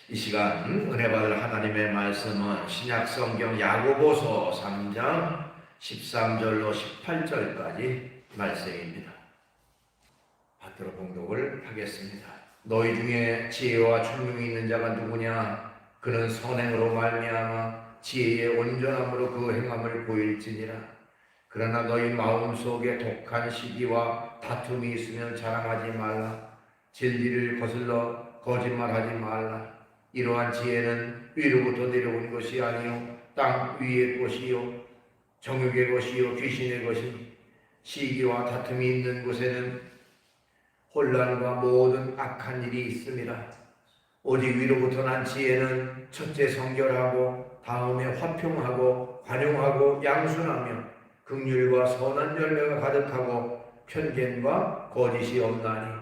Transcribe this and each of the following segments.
이 시간 은혜 받을 하나님의 말씀은 신약 성경 야고보서 3장 13절로 18절까지 말씀입니다. 받들어 봉독을 하겠습니다. 너희 중에 지혜와 총명이 있는 자가 누구냐? 그는 선행으로 말미암아 지혜의 온전함으로 그 행함을 보일지니라. 그러나 너희 마음속에 독한 시기와 다툼이 있으면 자랑하지 말라. 진리를 거슬러 거짓말하지 말라. 이러한 지혜는 위로부터 내려온 것이 아니요 땅 위의 것이요 정욕의 것이요 귀신의 것이니 시기와 다툼이 있는 곳에는 혼란과 모든 악한 일이 있습니다. 오직 위로부터 난 지혜는 첫째 성결하고 다음에 화평하고 관용하고 양순하며 긍휼과 선한 열매가 가득하고 편견과 거짓이 없나니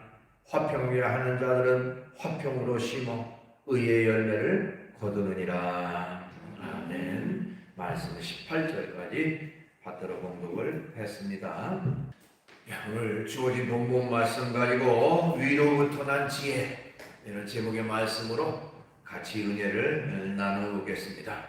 화평이라 하는 자들은 화평으로 심어 의의 열매를 거두느니라. 아멘. 말씀 18절까지 받들어 봉독을 했습니다. 오늘 주어진 본문 말씀 가지고 위로부터 난 지혜, 이런 제목의 말씀으로 같이 은혜를 나누겠습니다.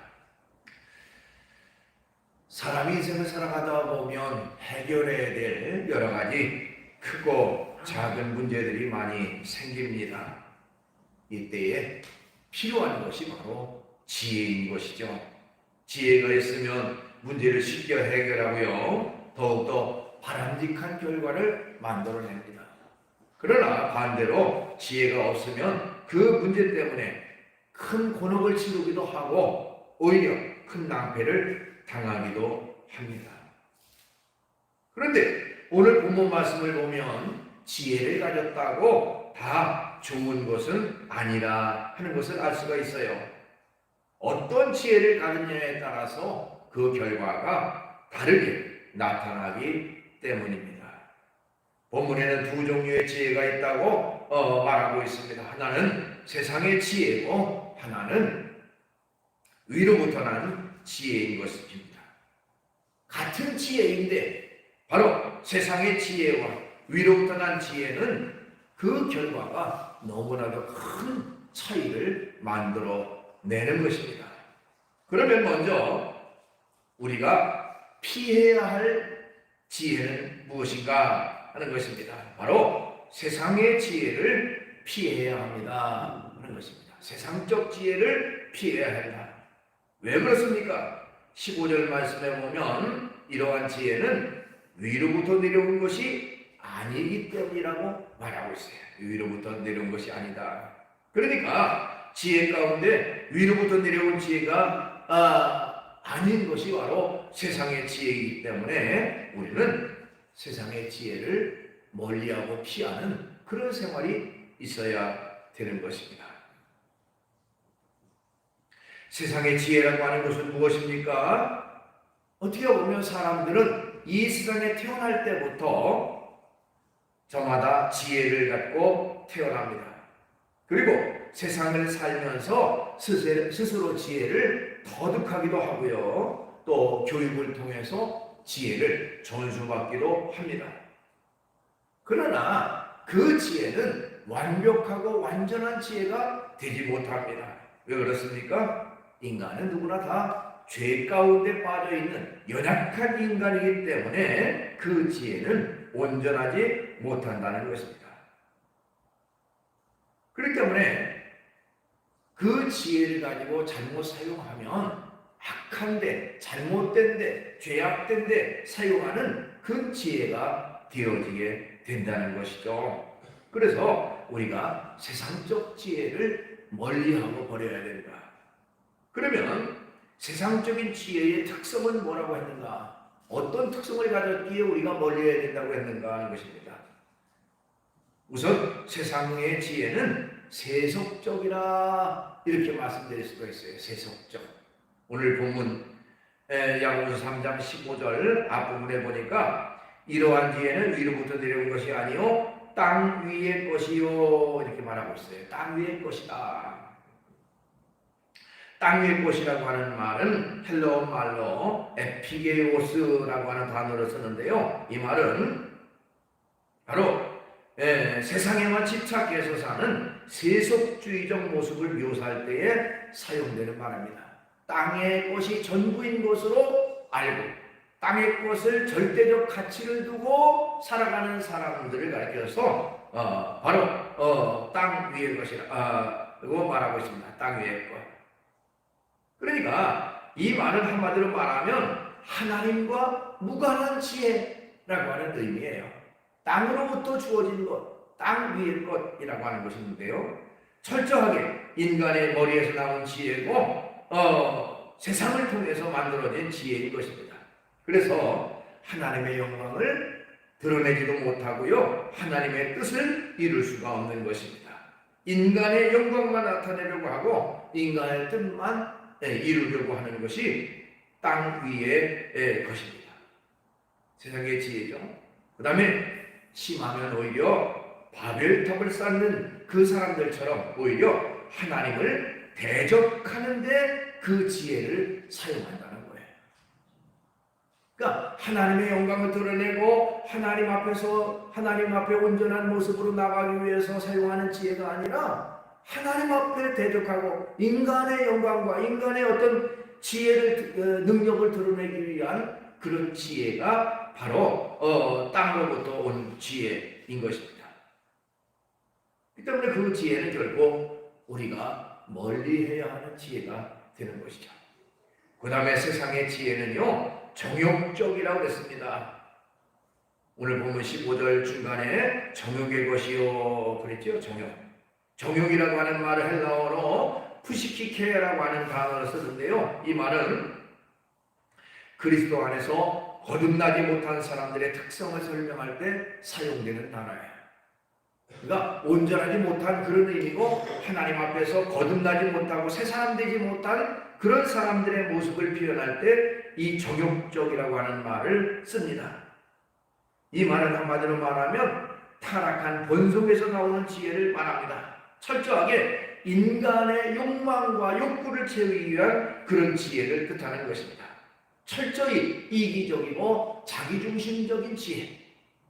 사람이 인생을 살아가다 보면 해결해야 될 여러 가지 크고 작은 문제들이 많이 생깁니다. 이때에 필요한 것이 바로 지혜인 것이죠. 지혜가 있으면 문제를 쉽게 해결하고요, 더욱더 바람직한 결과를 만들어냅니다. 그러나 반대로 지혜가 없으면 그 문제 때문에 큰 곤혹을 치르기도 하고 오히려 큰 낭패를 당하기도 합니다. 그런데 오늘 본문 말씀을 보면 지혜를 가졌다고 다 좋은 것은 아니라 하는 것을 알 수가 있어요. 어떤 지혜를 가졌냐에 따라서 그 결과가 다르게 나타나기 때문입니다. 본문에는 두 종류의 지혜가 있다고 말하고 있습니다. 하나는 세상의 지혜고 하나는 위로부터 나는 지혜인 것입니다. 같은 지혜인데 바로 세상의 지혜와 위로부터 난 지혜는 그 결과가 너무나도 큰 차이를 만들어내는 것입니다. 그러면 먼저 우리가 피해야 할 지혜는 무엇인가 하는 것입니다. 바로 세상의 지혜를 피해야 합니다 하는 것입니다. 세상적 지혜를 피해야 한다. 왜 그렇습니까? 15절 말씀에 보면 이러한 지혜는 위로부터 내려온 것이 아니기 때문이라고 말하고 있어요. 위로부터 내려온 것이 아니다. 그러니까 지혜 가운데 위로부터 내려온 지혜가 아닌 것이 바로 세상의 지혜이기 때문에 우리는 세상의 지혜를 멀리하고 피하는 그런 생활이 있어야 되는 것입니다. 세상의 지혜라고 하는 것은 무엇입니까? 어떻게 보면 사람들은 이 세상에 태어날 때부터 저마다 지혜를 갖고 태어납니다. 그리고 세상을 살면서 스스로 지혜를 터득하기도 하고요, 또 교육을 통해서 지혜를 전수받기도 합니다. 그러나 그 지혜는 완벽하고 완전한 지혜가 되지 못합니다. 왜 그렇습니까? 인간은 누구나 다 죄 가운데 빠져있는 연약한 인간이기 때문에 그 지혜는 온전하지 못한다는 것입니다. 그렇기 때문에 그 지혜를 가지고 잘못 사용하면 악한데, 잘못된데, 죄악된데 사용하는 그 지혜가 되어지게 된다는 것이죠. 그래서 우리가 세상적 지혜를 멀리하고 버려야 된다. 그러면 세상적인 지혜의 특성은 뭐라고 했는가? 어떤 특성을 가졌기에 우리가 멀리해야 된다고 했는가 하는 것입니다. 우선 세상의 지혜는 세속적이라 이렇게 말씀드릴 수가 있어요. 세속적. 오늘 본문 야고보서 3장 15절 앞부분에 보니까 이러한 지혜는 위로부터 내려온 것이 아니요 땅 위의 것이요 이렇게 말하고 있어요. 땅 위의 것이다. 땅 위의 것이라고 하는 말은 헬라어 말로 에피게오스라고 하는 단어를 쓰는데요, 이 말은 바로 세상에만 집착해서 사는 세속주의적 모습을 묘사할 때에 사용되는 말입니다. 땅의 것이 전부인 것으로 알고 땅의 것을 절대적 가치를 두고 살아가는 사람들을 가리켜서 바로 땅 위의 것이라고 말하고 있습니다. 땅 위의 것. 그러니까 이 말은 한마디로 말하면 하나님과 무관한 지혜라고 하는 의미예요. 땅으로부터 주어진 것, 땅 위의 것이라고 하는 것인데요. 철저하게 인간의 머리에서 나온 지혜고 세상을 통해서 만들어진 지혜인 것입니다. 그래서 하나님의 영광을 드러내지도 못하고요, 하나님의 뜻을 이룰 수가 없는 것입니다. 인간의 영광만 나타내려고 하고 인간의 뜻만 이루려고 하는 것이 땅 위의 것입니다. 세상의 지혜죠. 그 다음에 심하면 오히려 바벨탑을 쌓는 그 사람들처럼 오히려 하나님을 대적하는데 그 지혜를 사용한다는 거예요. 그러니까 하나님의 영광을 드러내고 하나님 앞에 온전한 모습으로 나가기 위해서 사용하는 지혜가 아니라 하나님 앞에 대적하고 인간의 영광과 인간의 어떤 지혜를 능력을 드러내기 위한 그런 지혜가 바로 땅으로부터 온 지혜인 것입니다. 그 때문에 그 지혜는 결국 우리가 멀리해야 하는 지혜가 되는 것이죠. 그 다음에 세상의 지혜는요, 정욕적이라고 그랬습니다. 오늘 보면 15절 중간에 정욕의 것이요 그랬죠. 정욕이라고 하는 말을 헬라어로 푸시키케라고 하는 단어를 쓰는데요, 이 말은 그리스도 안에서 거듭나지 못한 사람들의 특성을 설명할 때 사용되는 단어예요. 그러니까 온전하지 못한 그런 의미고 하나님 앞에서 거듭나지 못하고 새 사람 되지 못한 그런 사람들의 모습을 표현할 때 이 정욕적이라고 하는 말을 씁니다. 이 말은 한마디로 말하면 타락한 본성에서 나오는 지혜를 말합니다. 철저하게 인간의 욕망과 욕구를 채우기 위한 그런 지혜를 뜻하는 것입니다. 철저히 이기적이고 자기중심적인 지혜,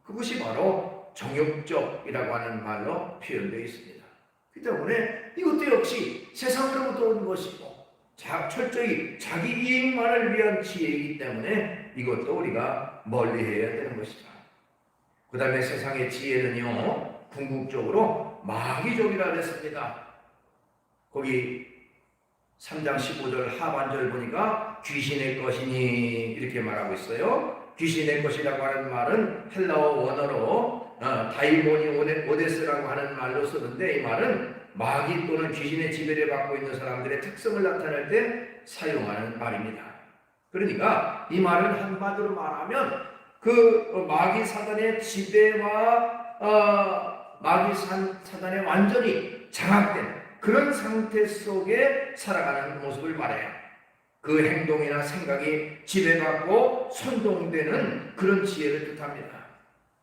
그것이 바로 정욕적이라고 하는 말로 표현되어 있습니다. 그렇기 때문에 이것도 역시 세상으로부터 온 것이고 철저히 자기 이익만을 위한 지혜이기 때문에 이것도 우리가 멀리해야 되는 것이다. 그 다음에 세상의 지혜는요, 궁극적으로 마귀적이라 그랬습니다. 거기 3장 15절 하반절 보니까 귀신의 것이니 이렇게 말하고 있어요. 귀신의 것이라고 하는 말은 헬라어 원어로 다이모니 오데스라고 하는 말로 쓰는데, 이 말은 마귀 또는 귀신의 지배를 받고 있는 사람들의 특성을 나타낼 때 사용하는 말입니다. 그러니까 이 말은 한마디로 말하면 그 마귀 사단의 지배와 마귀 사단의 완전히 장악된 그런 상태 속에 살아가는 모습을 말해요. 그 행동이나 생각이 지배받고 선동되는 그런 지혜를 뜻합니다.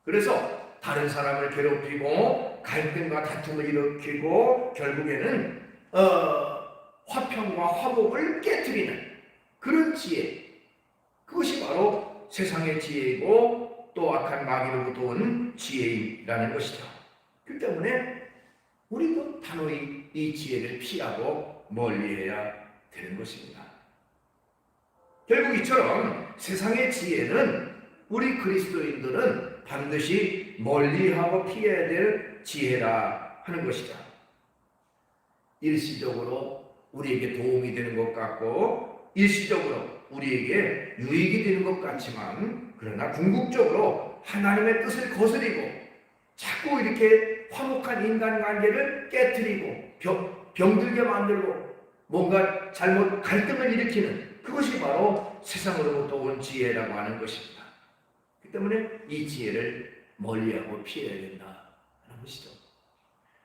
그래서 다른 사람을 괴롭히고 갈등과 다툼을 일으키고 결국에는 화평과 화목을 깨뜨리는 그런 지혜, 그것이 바로 세상의 지혜이고 또 악한 마귀로부터 온 지혜이라는 것이죠. 그렇기 때문에 우리도 단호히 이 지혜를 피하고 멀리해야 되는 것입니다. 결국 이처럼 세상의 지혜는 우리 그리스도인들은 반드시 멀리하고 피해야 될 지혜라 하는 것이다. 일시적으로 우리에게 도움이 되는 것 같고 일시적으로 우리에게 유익이 되는 것 같지만, 그러나 궁극적으로 하나님의 뜻을 거스리고 자꾸 이렇게 화목한 인간관계를 깨뜨리고 병들게 만들고 뭔가 잘못 갈등을 일으키는 그것이 바로 세상으로부터 온 지혜라고 하는 것입니다. 그렇기 때문에 이 지혜를 멀리하고 피해야 된다 하는 것이죠.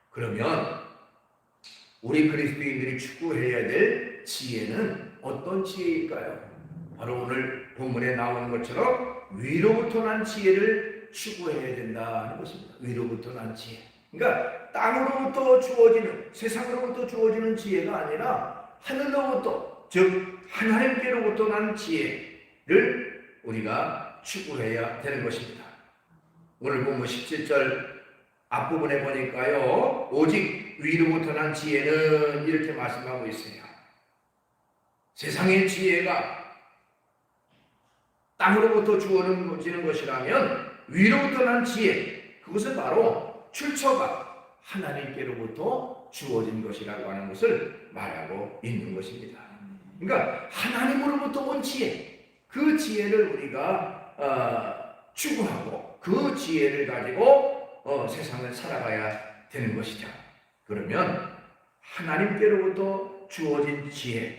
그러면 우리 그리스도인들이 추구해야 될 지혜는 어떤 지혜일까요? 바로 오늘 본문에 나오는 것처럼 위로부터 난 지혜를 추구해야 된다는 것입니다. 위로부터 난 지혜. 그러니까 땅으로부터 주어지는, 세상으로부터 주어지는 지혜가 아니라 하늘로부터, 즉 하나님께로부터 난 지혜를 우리가 추구해야 되는 것입니다. 오늘 본문 17절 앞부분에 보니까요, 오직 위로부터 난 지혜는 이렇게 말씀하고 있어요. 세상의 지혜가 땅으로부터 주어지는 것이라면 위로부터 난 지혜, 그것은 바로 출처가 하나님께로부터 주어진 것이라고 하는 것을 말하고 있는 것입니다. 그러니까 하나님으로부터 온 지혜, 그 지혜를 우리가 추구하고 그 지혜를 가지고 세상을 살아가야 되는 것이죠. 그러면 하나님께로부터 주어진 지혜가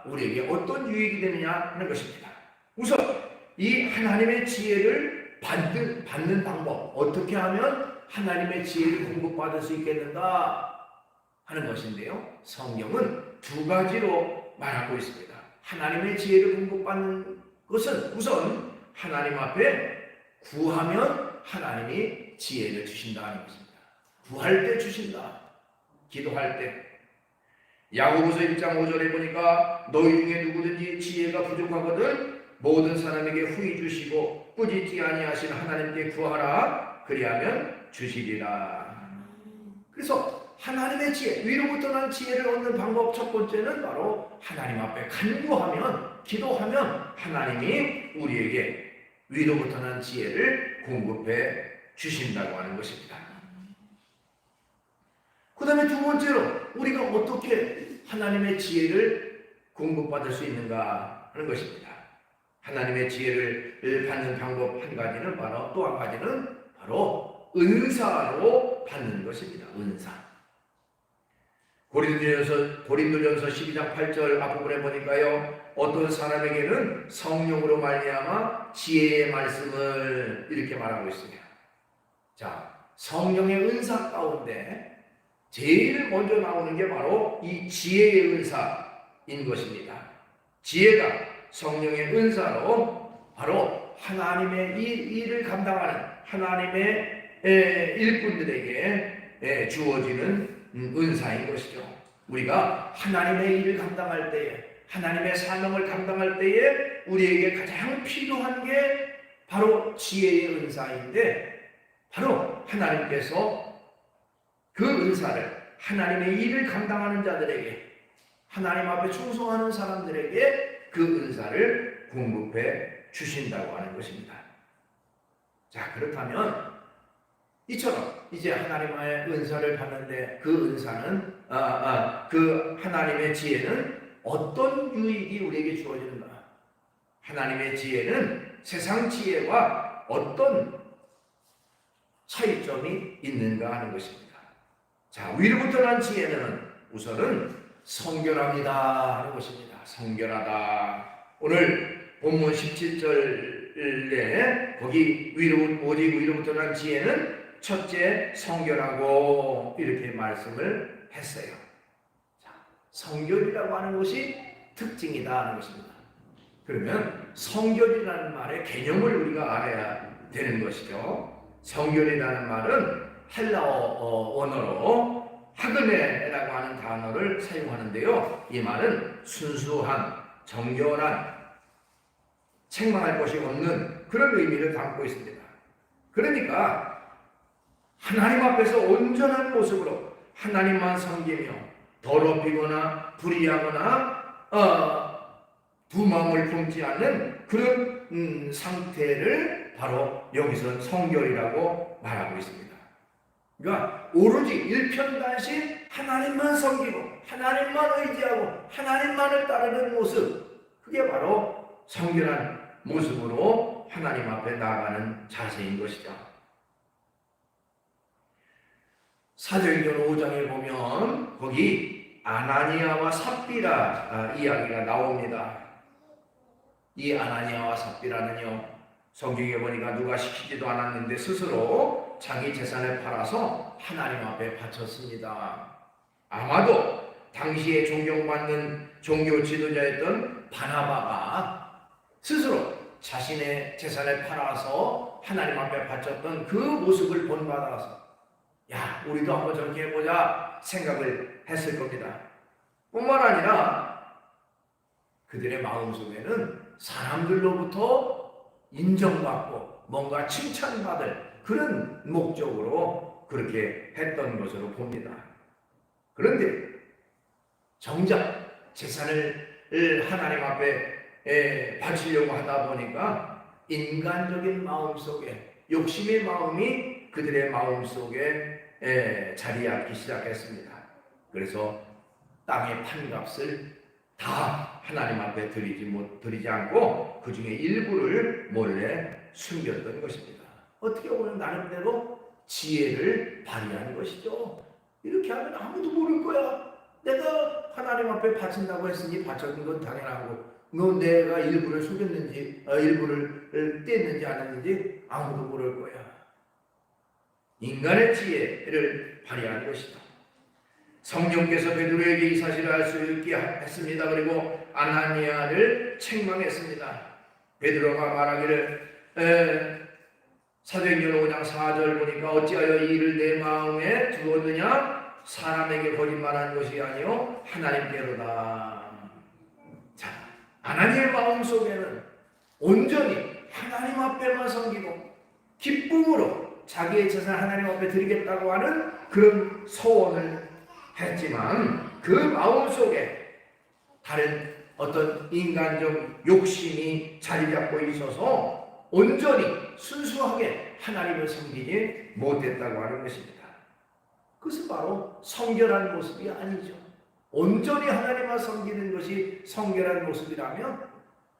우리에게 어떤 유익이 되느냐 하는 것입니다. 우선 이 하나님의 지혜를 받는 방법, 어떻게 하면 하나님의 지혜를 공급받을 수 있겠는가 하는 것인데요, 성경은 두 가지로 말하고 있습니다. 하나님의 지혜를 공급받는 것은 우선 하나님 앞에 구하면 하나님이 지혜를 주신다는 것입니다. 구할 때 주신다. 기도할 때. 야고보서 1장 5절에 보니까 너희 중에 누구든지 지혜가 부족하거든 모든 사람에게 후히 주시고 꾸짖지 아니하신 하나님께 구하라. 그리하면 주시리라. 그래서 하나님의 지혜, 위로부터 난 지혜를 얻는 방법 첫 번째는 바로 하나님 앞에 간구하면, 기도하면 하나님이 우리에게 위로부터 난 지혜를 공급해 주신다고 하는 것입니다. 그 다음에 두 번째로 우리가 어떻게 하나님의 지혜를 공급받을 수 있는가 하는 것입니다. 하나님의 지혜를 받는 방법 한 가지는 또 한 가지는 바로 은사로 받는 것입니다. 은사. 고린도전서 12장 8절 앞부분에 보니까요, 어떤 사람에게는 성령으로 말미암아 지혜의 말씀을 이렇게 말하고 있습니다. 자, 성령의 은사 가운데 제일 먼저 나오는 게 바로 이 지혜의 은사인 것입니다. 지혜가 성령의 은사로 바로 하나님의 일을 감당하는 하나님의 일꾼들에게 주어지는 은사인 것이죠. 우리가 하나님의 일을 감당할 때에, 하나님의 사명을 감당할 때에 우리에게 가장 필요한 게 바로 지혜의 은사인데, 바로 하나님께서 그 은사를 하나님의 일을 감당하는 자들에게, 하나님 앞에 충성하는 사람들에게 그 은사를 공급해 주신다고 하는 것입니다. 자, 그렇다면 이처럼 이제 하나님의 은사를 받는데 그 은사는 그 하나님의 지혜는 어떤 유익이 우리에게 주어지는가? 하나님의 지혜는 세상 지혜와 어떤 차이점이 있는가 하는 것입니다. 자, 위로부터 난 지혜는 우선은 성결합니다 하는 것입니다. 성결하다. 오늘 본문 17절에 거기 오직 위로부터 난 지혜는 첫째 성결하고 이렇게 말씀을 했어요. 자, 성결이라고 하는 것이 특징이다 하는 것입니다. 그러면 성결이라는 말의 개념을 우리가 알아야 되는 것이죠. 성결이라는 말은 헬라어 언어로 하그네라고 하는 단어를 사용하는데요, 이 말은 순수한, 정결한, 책망할 것이 없는 그런 의미를 담고 있습니다. 그러니까 하나님 앞에서 온전한 모습으로 하나님만 섬기며 더럽히거나 불의하거나 두 마음을 품지 않는 그런 상태를 바로 여기서 성결이라고 말하고 있습니다. 그러니까 오로지 일편단심 하나님만 섬기고 하나님만 의지하고 하나님만을 따르는 모습, 그게 바로 성결한 모습으로 하나님 앞에 나아가는 자세인 것이죠. 사도행전 5장에 보면 거기 아나니아와 삽비라 이야기가 나옵니다. 이 아나니아와 삽비라는요, 성경에 보니까 누가 시키지도 않았는데 스스로 자기 재산을 팔아서 하나님 앞에 바쳤습니다. 아마도 당시에 존경받는 종교 지도자였던 바나바가 스스로 자신의 재산을 팔아서 하나님 앞에 바쳤던 그 모습을 본받아서 야, 우리도 한번 저렇게 해보자 생각을 했을 겁니다. 뿐만 아니라 그들의 마음속에는 사람들로부터 인정받고 뭔가 칭찬받을 그런 목적으로 그렇게 했던 것으로 봅니다. 그런데 정작 제사를 하나님 앞에 바치려고 하다 보니까 인간적인 마음 속에 욕심의 마음이 그들의 마음 속에 자리하기 시작했습니다. 그래서 땅의 판값을 다 하나님 앞에 드리지 않고 그 중에 일부를 몰래 숨겼던 것입니다. 어떻게 보면 나름대로 지혜를 발휘하는 것이죠. 이렇게 하면 아무도 모를 거야. 내가 하나님 앞에 바친다고 했으니 바쳤는 건 당연하고, 너 내가 일부를 숨겼는지 일부를 뗐는지 안 했는지 아무도 모를 거야. 인간의 지혜를 발휘하는 것이다. 성령께서 베드로에게 이 사실을 알 수 있게 했습니다. 그리고 아나니아를 책망했습니다. 베드로가 말하기를 사도행전 5장 4절 보니까 어찌하여 이 일을 내 마음에 두었느냐? 사람에게 거짓말한 것이 아니요 하나님께로다. 자, 아나니아의 마음 속에는 온전히 하나님 앞에만 섬기고 기쁨으로 자기의 재산을 하나님 앞에 드리겠다고 하는 그런 소원을 했지만 그 마음 속에 다른 어떤 인간적 욕심이 자리 잡고 있어서 온전히 순수하게 하나님을 섬기지 못했다고 하는 것입니다. 그것은 바로 성결한 모습이 아니죠. 온전히 하나님을 섬기는 것이 성결한 모습이라면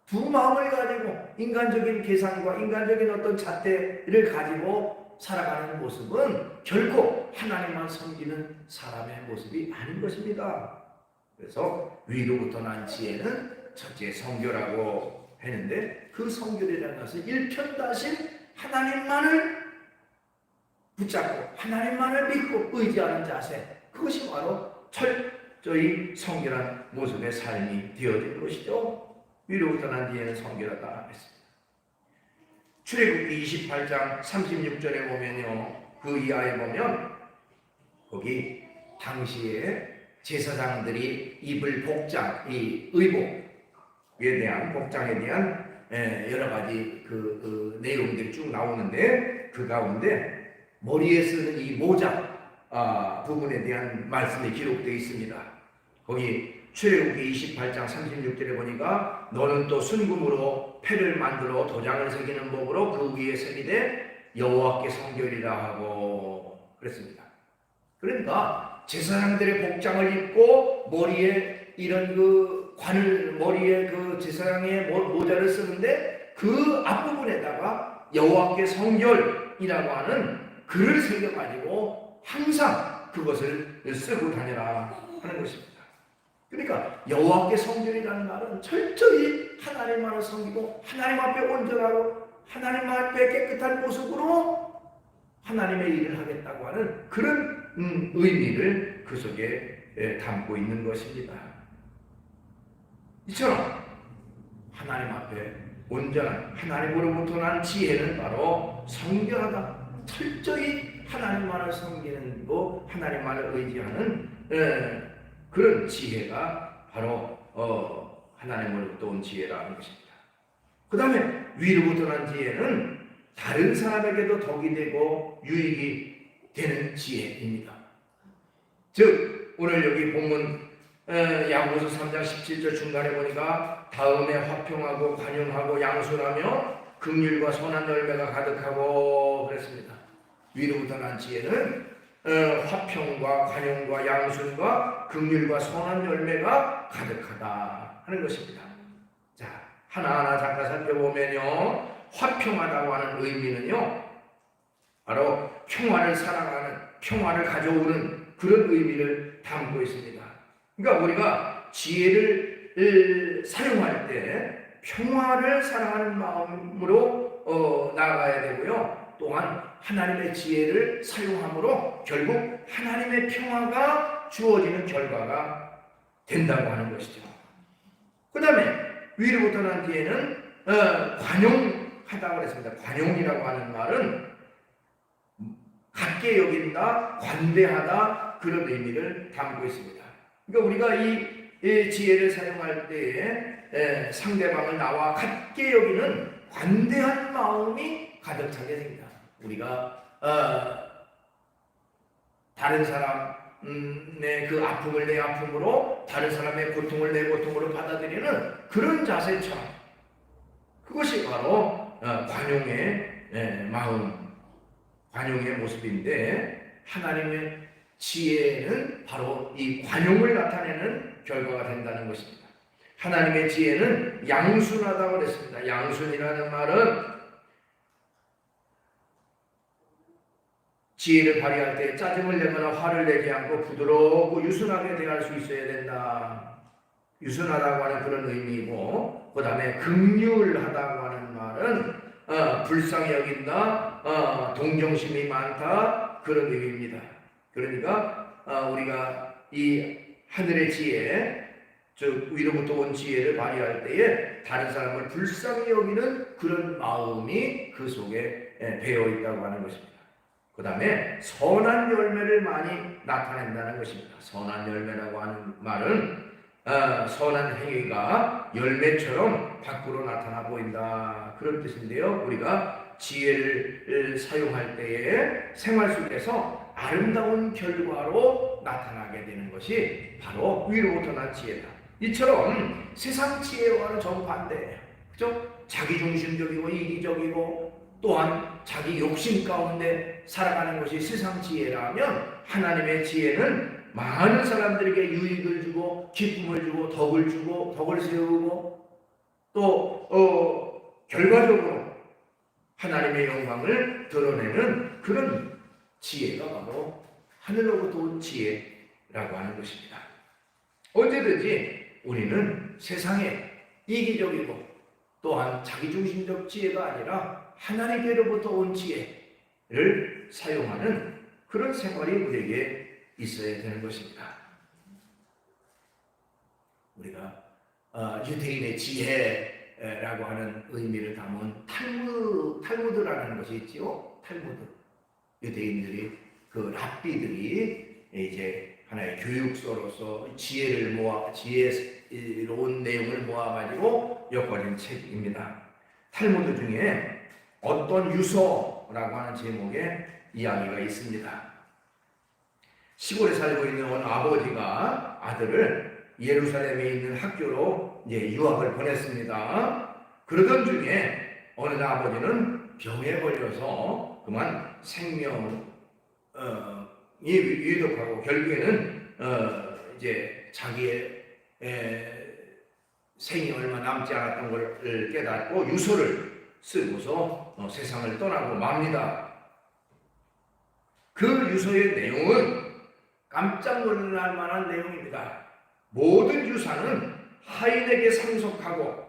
두 마음을 가지고 인간적인 계산과 인간적인 어떤 잣대를 가지고 살아가는 모습은 결코 하나님만 섬기는 사람의 모습이 아닌 것입니다. 그래서 위로부터 난 지혜는 첫째 성결하고 했는데, 그 성결이라는 것은 일편단심 하나님만을 붙잡고 하나님만을 믿고 의지하는 자세, 그것이 바로 철저히 성결한 모습의 삶이 되어진 것이죠. 위로부터 난 지혜는 성결하다 했습니다. 출애굽기 28장 36절에 보면요, 그 이하에 보면 거기 당시에 제사장들이 입을 복장, 이 의복에 대한 복장에 대한 여러 가지 그 내용들이 쭉 나오는데, 그 가운데 머리에 쓰는 이 모자 부분에 대한 말씀이 기록되어 있습니다. 거기 출애굽기 28장 36절에 보니까 너는 또 순금으로 패를 만들어 도장을 새기는 법으로 그 위에 새기되 여호와께 성결이라 하고 그랬습니다. 그러니까 제사장들의 복장을 입고 머리에 이런 그 관을, 머리에 그 제사장의 모자를 쓰는데 그 앞부분에다가 여호와께 성결이라고 하는 글을 새겨가지고 항상 그것을 쓰고 다니라 하는 것입니다. 그러니까 여호와께 성결이라는 말은 철저히 하나님만을 섬기고 하나님 앞에 온전하고 하나님 앞에 깨끗한 모습으로 하나님의 일을 하겠다고 하는 그런 의미를 그 속에 담고 있는 것입니다. 이처럼 하나님 앞에 온전한 하나님으로부터 난 지혜는 바로 성결하다, 철저히 하나님만을 섬기는 거, 하나님만을 의지하는 그런 지혜가 바로 하나님으로부터 온 지혜라는 것입니다. 그 다음에 위로부터 난 지혜는 다른 사람에게도 덕이 되고 유익이 되는 지혜입니다. 즉 오늘 여기 본문 야고보서 3장 17절 중간에 보니까 다음에 화평하고 관용하고 양순하며 긍휼과 선한 열매가 가득하고 그랬습니다. 위로부터 난 지혜는 화평과 관용과 양순과 긍휼과 선한 열매가 가득하다 하는 것입니다. 자, 하나하나 잠깐 살펴보면요, 화평하다고 하는 의미는요 바로 평화를 사랑하는, 평화를 가져오는 그런 의미를 담고 있습니다. 그러니까 우리가 지혜를 사용할 때 평화를 사랑하는 마음으로 나아가야 되고요, 또한 하나님의 지혜를 사용함으로 결국 하나님의 평화가 주어지는 결과가 된다고 하는 것이죠. 그 다음에 위로부터 난 지혜는 관용하다고 했습니다. 관용이라고 하는 말은 갖게 여긴다, 관대하다, 그런 의미를 담고 있습니다. 그러니까 우리가 이 지혜를 사용할 때에 상대방을 나와 갖게 여기는 관대한 마음이 가득 차게 됩니다. 우리가 다른 사람의 그 아픔을 내 아픔으로, 다른 사람의 고통을 내 고통으로 받아들이는 그런 자세처럼, 그것이 바로 관용의 마음, 관용의 모습인데, 하나님의 지혜는 바로 이 관용을 나타내는 결과가 된다는 것입니다. 하나님의 지혜는 양순하다고 그랬습니다. 양순이라는 말은 지혜를 발휘할 때 짜증을 내거나 화를 내지 않고 부드럽고 유순하게 대할 수 있어야 된다. 유순하다고 하는 그런 의미이고, 그 다음에 긍휼하다고 하는 말은 불쌍히 여긴다, 동정심이 많다, 그런 의미입니다. 그러니까 우리가 이 하늘의 지혜, 즉 위로부터 온 지혜를 발휘할 때에 다른 사람을 불쌍히 여기는 그런 마음이 그 속에 배어 있다고 하는 것입니다. 그 다음에 선한 열매를 많이 나타낸다는 것입니다. 선한 열매라고 하는 말은 선한 행위가 열매처럼 밖으로 나타나 보인다, 그런 뜻인데요. 우리가 지혜를 사용할 때에 생활 속에서 아름다운 결과로 나타나게 되는 것이 바로 위로부터 난 지혜다. 이처럼 세상 지혜와는 정반대예요. 그죠? 자기중심적이고 이기적이고 또한 자기 욕심 가운데 살아가는 것이 세상 지혜라면, 하나님의 지혜는 많은 사람들에게 유익을 주고 기쁨을 주고 덕을 세우고 또 결과적으로 하나님의 영광을 드러내는 그런 지혜가 바로 하늘로부터 온 지혜라고 하는 것입니다. 언제든지 우리는 세상에 이기적이고 또한 자기중심적 지혜가 아니라 하나님께로부터 온 지혜를 사용하는 그런 생활이 우리에게 있어야 되는 것입니다. 우리가 유대인의 지혜라고 하는 의미를 담은 탈무드라는 것이 있지요. 탈무드. 유대인들이, 그 랍비들이 이제 하나의 교육서로서 지혜로운 내용을 모아가지고 엮어진 책입니다. 탈무드 중에 어떤 유서라고 하는 제목의 이야기가 있습니다. 시골에 살고 있는 어느 아버지가 아들을 예루살렘에 있는 학교로 유학을 보냈습니다. 그러던 중에 어느 날 아버지는 병에 걸려서 그만 생명이 위독하고 결국에는 이제 자기의 생이 얼마 남지 않았던 걸 깨닫고 유서를 쓰고서 세상을 떠나고 맙니다. 그 유서의 내용은 깜짝 놀랄 만한 내용입니다. 모든 유산은 하인에게 상속하고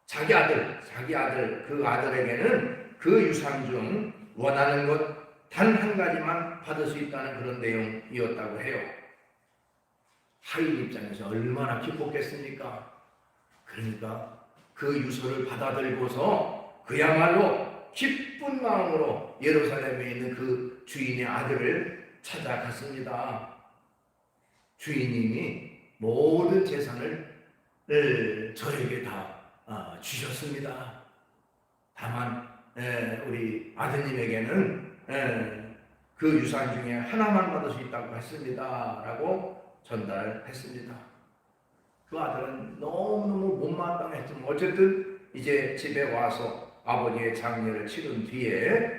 자기 아들 그 아들에게는 그 유산 중 원하는 것 단 한 가지만 받을 수 있다는 그런 내용이었다고 해요. 하인 입장에서 얼마나 기뻤겠습니까? 그러니까 그 유서를 받아들고서 그야말로 기쁜 마음으로 예루살렘에 있는 그 주인의 아들을 찾아갔습니다. 주인님이 모든 재산을 저에게 다 주셨습니다. 다만 우리 아드님에게는 그 유산 중에 하나만 받을 수 있다고 했습니다 라고 전달했습니다. 그 아들은 너무너무 못마땅했지만 어쨌든 이제 집에 와서 아버지의 장례를 치른 뒤에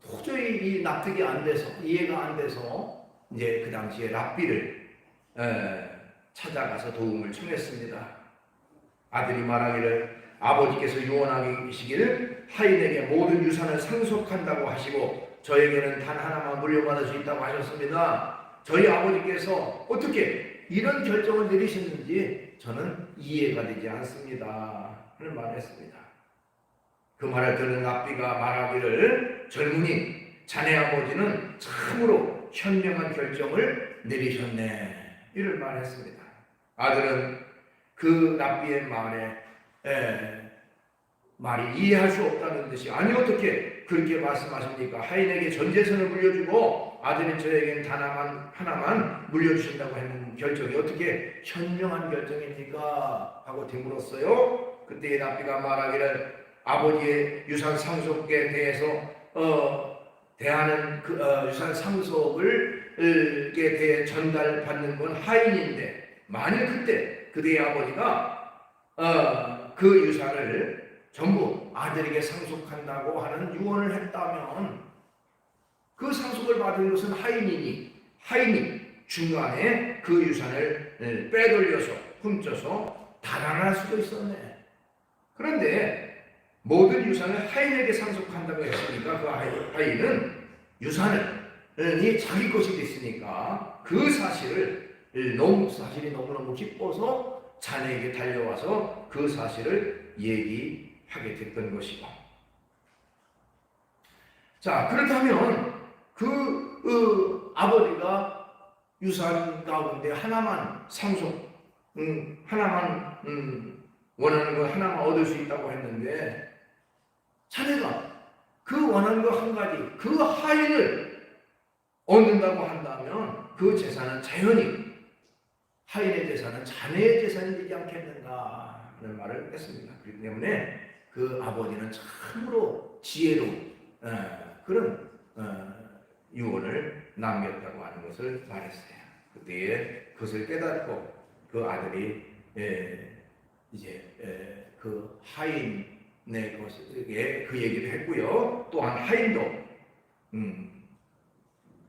도저히 이 납득이 안 돼서, 이해가 안 돼서 이제 그 당시에 랍비를 찾아가서 도움을 청했습니다. 아들이 말하기를 아버지께서 유언하게 계시기를 하인에게 모든 유산을 상속한다고 하시고 저에게는 단 하나만 물려받을 수 있다고 하셨습니다. 저희 아버지께서 어떻게 이런 결정을 내리셨는지 저는 이해가 되지 않습니다 하는 말을 했습니다. 그 말을 들은 랍비가 말하기를 젊은이, 자네 아버지는 참으로 현명한 결정을 내리셨네, 이를 말했습니다. 아들은 그 랍비의 말이 이해할 수 없다는 듯이, 아니 어떻게 그렇게 말씀하십니까? 하인에게 전 재산을 물려주고 아들인 저에게는 단 하나만 물려주신다고 하는 결정이 어떻게 현명한 결정입니까? 하고 되물었어요. 그때 랍비가 말하기를 아버지의 유산 상속에 대해서 대하는 유산 상속을 대해 전달받는 건 하인인데, 만일 그때 그대의 아버지가 그 유산을 전부 아들에게 상속한다고 하는 유언을 했다면, 그 상속을 받은 것은 하인이 중간에 그 유산을 빼돌려서 훔쳐서 달아날 수도 있었네. 그런데 모든 유산을 하인에게 상속한다고 했으니까 그 하인은 유산이 자기 것이 됐으니까 그 사실이 너무너무 기뻐서 자네에게 달려와서 그 사실을 얘기하게 됐던 것이고. 자, 그렇다면 아버지가 유산 가운데 하나만 원하는 거 하나만 얻을 수 있다고 했는데, 자네가 그 원하는 거 한 가지, 그 하인을 얻는다고 한다면 그 재산은 자연히 하인의 재산은 자네의 재산이 되지 않겠는가 하는 말을 했습니다. 그렇기 때문에 그 아버지는 참으로 지혜로운 그런 유언을 남겼다고 하는 것을 말했어요. 그때에 그것을 깨닫고 그 아들이 그 하인의 것에 그 얘기를 했고요. 또한 하인도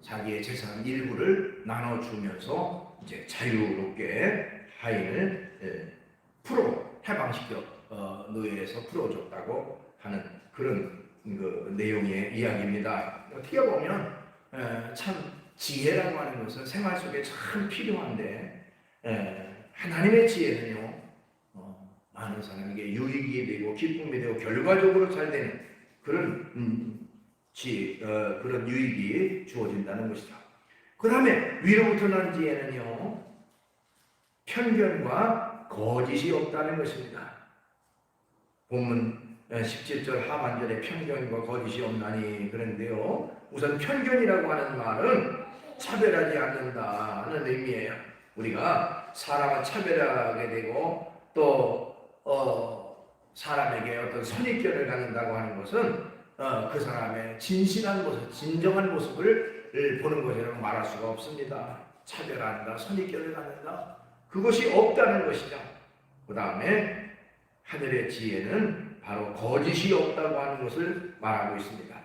자기의 재산 일부를 나눠주면서 이제 자유롭게 하인을 해방시켜 노예에서 풀어줬다고 하는 그런 그 내용의 이야기입니다. 어떻게 보면 참 지혜라고 하는 것은 생활 속에 참 필요한데, 하나님의 지혜는요, 많은 사람에게 유익이 되고 기쁨이 되고 결과적으로 잘 되는 그런 그런 유익이 주어진다는 것이죠. 그 다음에 위로부터 난 지혜는요, 편견과 거짓이 없다는 것입니다. 본문 17절 하반절에 편견과 거짓이 없나니 그런데요, 우선 편견이라고 하는 말은 차별하지 않는다는 의미예요. 우리가 사람을 차별하게 되고 또 사람에게 어떤 선입견을 갖는다고 하는 것은 그 사람의 진실한 모습, 진정한 모습을 보는 것이라고 말할 수가 없습니다. 차별한다, 선입견을 갖는다, 그것이 없다는 것이죠. 그 다음에 하늘의 지혜는 바로 거짓이 없다고 하는 것을 말하고 있습니다.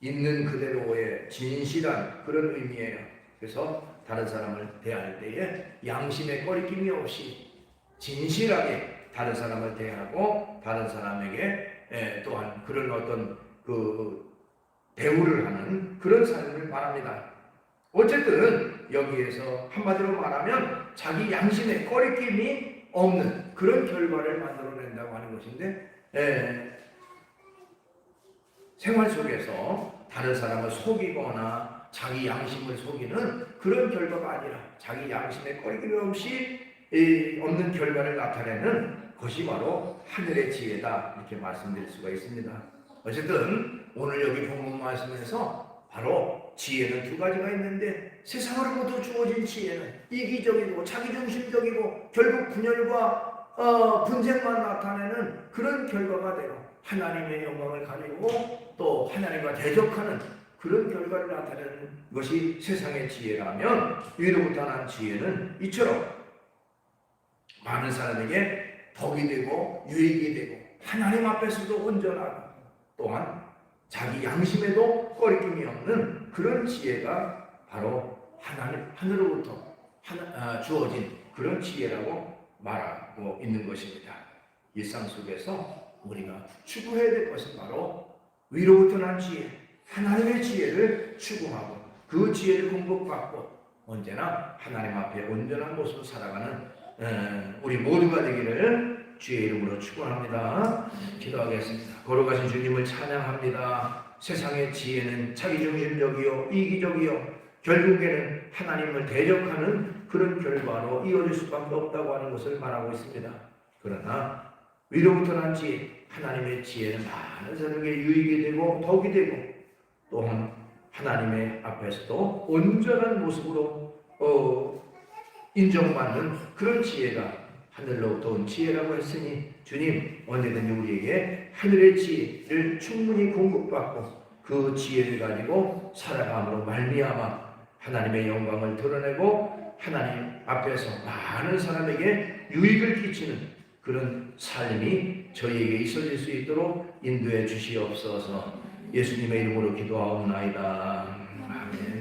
있는 그대로의 진실한 그런 의미예요. 그래서 다른 사람을 대할 때에 양심의 꺼리낌이 없이 진실하게 다른 사람을 대하고 다른 사람에게 또한 그런 어떤 그 대우를 하는 그런 삶을 말합니다. 어쨌든 여기에서 한마디로 말하면 자기 양심의 꺼리낌이 없는 그런 결과를 만들어낸다고 하는 것인데, 생활 속에서 다른 사람을 속이거나 자기 양심을 속이는 그런 결과가 아니라 자기 양심에 꺼리낌 없이 없는 결과를 나타내는 것이 바로 하늘의 지혜다, 이렇게 말씀드릴 수가 있습니다. 어쨌든 오늘 여기 본문 말씀에서 바로 지혜는 두 가지가 있는데, 세상으로부터 주어진 지혜는 이기적이고 자기중심적이고 결국 분열과 분쟁만 나타내는 그런 결과가 되고, 하나님의 영광을 가리고 또 하나님과 대적하는 그런 결과를 나타내는 것이 세상의 지혜라면, 위로부터 난 지혜는 이처럼 많은 사람에게 덕이 되고 유익이 되고 하나님 앞에서도 온전하고 또한 자기 양심에도 꺼리낌이 없는 그런 지혜가 바로 하늘로부터 주어진 그런 지혜라고 말하고 있는 것입니다. 일상 속에서 우리가 추구해야 될 것은 바로 위로부터 난 지혜, 하나님의 지혜를 추구하고 그 지혜를 공급받고 언제나 하나님 앞에 온전한 모습으로 살아가는 우리 모두가 되기를 주의 이름으로 축원합니다. 기도하겠습니다. 걸어가신 주님을 찬양합니다. 세상의 지혜는 자기중심적이요 이기적이요 결국에는 하나님을 대적하는 그런 결과로 이어질 수밖에 없다고 하는 것을 말하고 있습니다. 그러나 위로부터 난 지혜, 하나님의 지혜는 많은 사람에게 유익이 되고 덕이 되고 또한 하나님의 앞에서도 온전한 모습으로 인정받는 그런 지혜가 하늘로부터 온 지혜라고 했으니, 주님 언제든지 우리에게 하늘의 지혜를 충분히 공급받고 그 지혜를 가지고 살아감으로 말미암아 하나님의 영광을 드러내고 하나님 앞에서 많은 사람에게 유익을 끼치는 그런 삶이 저희에게 있어질 수 있도록 인도해 주시옵소서. 예수님의 이름으로 기도하옵나이다. 아멘.